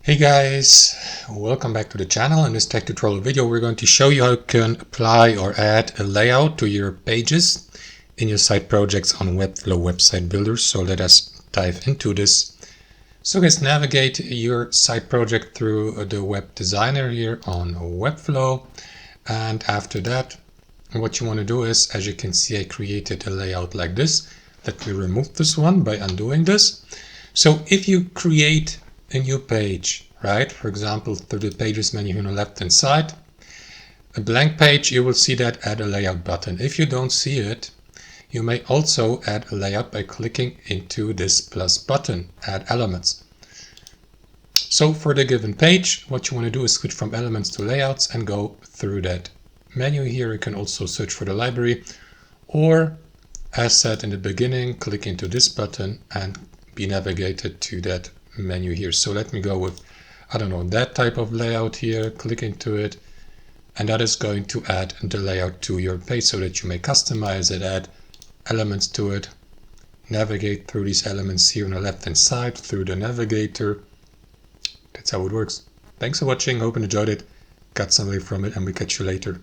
Hey guys, welcome back to the channel. In this tech tutorial video we're going to show you how you can apply or add a layout to your pages in your site projects on Webflow website builders. So let us dive into this. So guys, navigate your site project through the web designer here on Webflow, and after that what you want to do is, as you can see, I created a layout like this. Let me remove this one by undoing this. So if you create a new page, right? For example, through the pages menu on the left hand side, a blank page, you will see that add a layout button. If you don't see it, you may also add a layout by clicking into this plus button, add elements. So for the given page, what you want to do is switch from elements to layouts and go through that menu here. You can also search for the library, or as said in the beginning, click into this button and be navigated to that menu here. So let me go with, I don't know, that type of layout here, click into it, and that is going to add the layout to your page so that you may customize it, add elements to it, navigate through these elements here on the left hand side through the navigator. That's how it works. Thanks for watching, hope you enjoyed it, got something from it, and we catch you later.